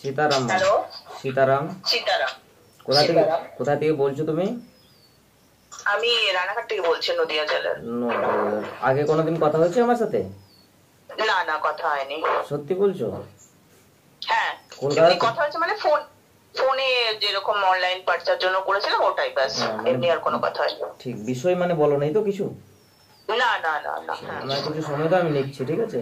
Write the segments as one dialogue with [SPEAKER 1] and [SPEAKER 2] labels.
[SPEAKER 1] Sitaram.
[SPEAKER 2] Hello,
[SPEAKER 1] Sitaram.
[SPEAKER 2] Sitaram.
[SPEAKER 1] কোথা থেকে বলছো তুমি?
[SPEAKER 2] আমি রানাঘাট থেকে বলছি, নদিয়া জেলার।
[SPEAKER 1] আগে কোনোদিন কথা হয়েছে আমার সাথে?
[SPEAKER 2] না না, কথা হয়নি।
[SPEAKER 1] সত্যি বলছো?
[SPEAKER 2] হ্যাঁ, কথা হয়েছে মানে ফোনে যেরকম অনলাইন পার্চার জন্য করেছিলাম ওটাই, ব্যাস। এমনি আর কোনো কথা হয়নি।
[SPEAKER 1] ঠিক, বিষয় মানে বলো নাই তো কিছু?
[SPEAKER 2] না না না না।
[SPEAKER 1] আমার কিছু সময় তো আমি নিচ্ছি, ঠিক আছে?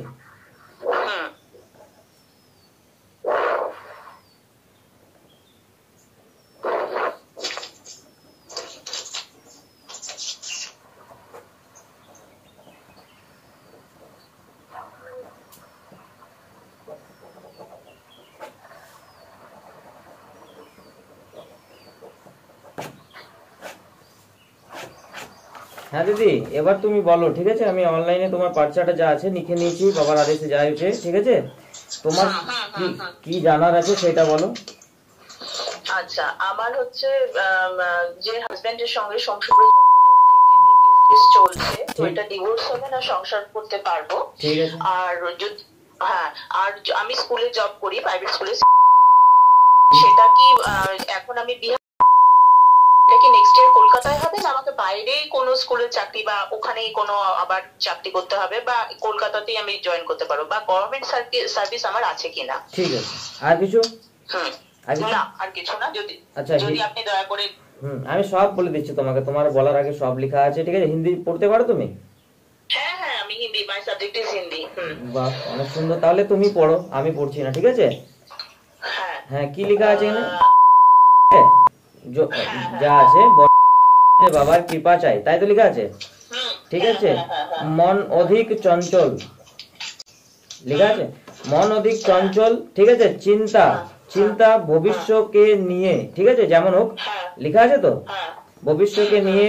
[SPEAKER 1] হ্যাঁ দিদি, এবার তুমি বলো, ঠিক আছে? আমি অনলাইনে তোমার পার্চাটা যা আছে লিখে নিয়েছি, বাবার আদেশে যা হয়েছে, ঠিক আছে? তোমার কি জানার আছে সেটা বলো।
[SPEAKER 2] আচ্ছা, আমার হচ্ছে যে হাজবেন্ডের সঙ্গে সংসার চলছে, তো এটা ডিভোর্স হবে না, সংসার করতে পারবো।
[SPEAKER 1] ঠিক আছে।
[SPEAKER 2] আর হ্যাঁ, আর আমি স্কুলে জব করি, প্রাইভেট স্কুলে। সেটা কি এখন আমি কি নেক্সট ইয়ার কলকাতায় হবে, না আমাকে বাইরেই কোনো স্কুলের চাকরি বা ওখানেই কোনো আবার চাকরি করতে হবে, বা কলকাতাতেই আমি জয়েন করতে পারবো, বা গভর্নমেন্ট সার্ভিস আমার আছে কিনা?
[SPEAKER 1] ঠিক আছে। আর কিছু?
[SPEAKER 2] না, আর কিছু না। যদি আপনি দয়া করে।
[SPEAKER 1] আমি সব বলে দিচ্ছি তোমাকে, তোমার বলার আগে সব লেখা আছে, ঠিক আছে? হিন্দি পড়তে পারো তুমি?
[SPEAKER 2] হ্যাঁ হ্যাঁ, আমি Hindi, my subject is Hindi.
[SPEAKER 1] বাহ, অনেক সুন্দর। তাহলে তুমি পড়ো, আমি পড়ছি না, ঠিক আছে? হ্যাঁ, কি লেখা আছে এখানে? যা আছে, বাবার কৃপা চাই, তাই তো লেখা আছে? ঠিক আছে। মন অধিক চঞ্চল লেখা আছে, মন অধিক চঞ্চল, ঠিক আছে? চিন্তা ভবিষ্যৎকে নিয়ে, ঠিক আছে? যেমন হোক লেখা আছে তো, ভবিষ্যৎকে নিয়ে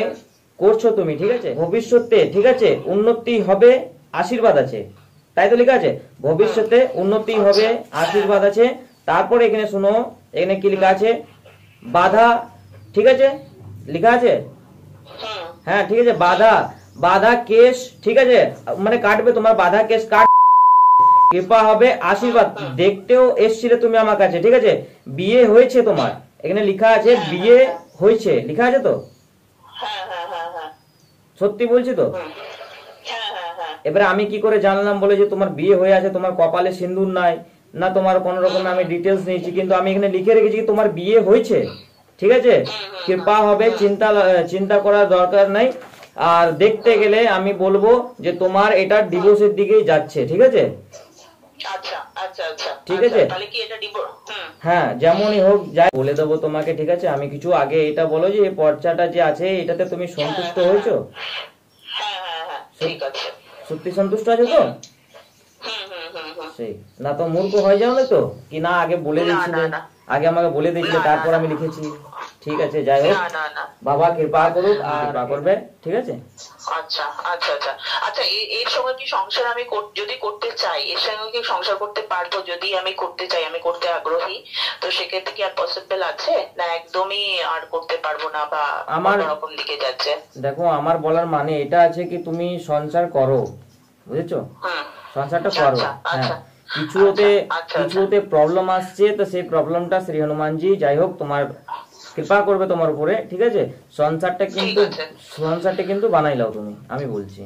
[SPEAKER 1] করছো তুমি, ঠিক আছে? ভবিষ্যতে, ঠিক আছে, উন্নতি হবে, আশীর্বাদ আছে, তাই তো লেখা আছে? ভবিষ্যতে উন্নতি হবে, আশীর্বাদ আছে। তারপরে এখানে শোনো, এখানে কি লেখা আছে? বাধা, ঠিক আছে? লেখা আছে? হ্যাঁ, ঠিক আছে। বাধা কেস, ঠিক আছে? মানে কাটবে তোমার, বাধা কেস কাট, কৃপা হবে, আশীর্বাদ। দেখতেও এসছিলে তুমি আমার কাছে, ঠিক আছে? বিয়ে হয়েছে তোমার, এখানে লেখা আছে বিয়ে হয়েছে, লেখা আছে তো? সত্যি বলছি তো? এবারে আমি কি করে জানলাম বলে যে তোমার বিয়ে হয়ে আছে, তোমার কপালে সিন্দুর নাই না, তোমার কোন রকম আমি ডিটেলস নিয়েছি, কিন্তু আমি এখানে লিখে রেখেছি তোমার বিয়ে হয়েছে, ঠিক আছে? কৃপা হবে, চিন্তা করার দরকার নাই। আর দেখতে গেলে আমি বলবো যে তোমার এটা ডিভোর্সের দিকেই যাচ্ছে, ঠিক আছে? ঠিক আছে। হ্যাঁ, যেমনই হোক যাই বলে দেবো তোমাকে, ঠিক আছে? আমি কিছু আগে এটা বলো যে এই পর্চাটা যে আছে এটাতে তুমি সন্তুষ্ট হয়েছো? সত্যি সন্তুষ্ট আছে তো? সেই না তো মূর্খ হয়ে যাও না তো, কি না আগে বলে দিয়েছিলে, আগে আমাকে বলে দিয়েছিলে, তারপর আমি লিখেছি। ঠিক আছে, যাই হোক, বাবা কৃপা করুক আর কৃপা করবে, ঠিক আছে?
[SPEAKER 2] আচ্ছা আচ্ছা আচ্ছা আচ্ছা, এর সঙ্গে কি সংসার আমি যদি করতে চাই, এর সঙ্গে কি সংসার করতে পারবো? যদি আমি করতে চাই, আমি করতে আগ্রহী, তো সেক্ষেত্রে কি আর পসিবল আছে, না একদমই আর করতে পারবো না, বা আমার রকম দিকে যাচ্ছে?
[SPEAKER 1] দেখো, আমার বলার মানে এটা আছে কি তুমি সংসার করো, বুঝেছো? সংসারটা করো। হ্যাঁ, কিছুতে প্রবলেম আসছে, তো সেই প্রবলেমটা শ্রী হনুমানজি যাই হোক তোমার কৃপা করবে তোমার উপরে, ঠিক আছে? সংসারটা কিন্তু বানাই লাও তুমি, আমি বলছি।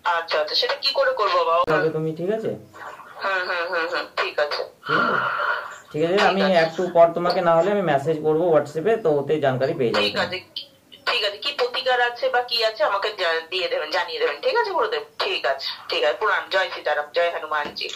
[SPEAKER 2] আচ্ছা আচ্ছা, সেটা কি করে করবো বাবা
[SPEAKER 1] তুমি, ঠিক আছে?
[SPEAKER 2] ঠিক আছে,
[SPEAKER 1] ঠিক আছে। আমি একটু পর তোমাকে না হলে আমি মেসেজ করবো হোয়াটসঅ্যাপে, তো ওতে জানকারি পেয়ে যাবে।
[SPEAKER 2] ঠিক আছে, ঠিক আছে। কি প্রতিকার আছে বা কি আছে আমাকে দিয়ে দেবেন, জানিয়ে দেবেন, ঠিক আছে গুরুদেব? ঠিক আছে, ঠিক আছে। প্রণাম। জয় সীতারাম, জয় হনুমানজি।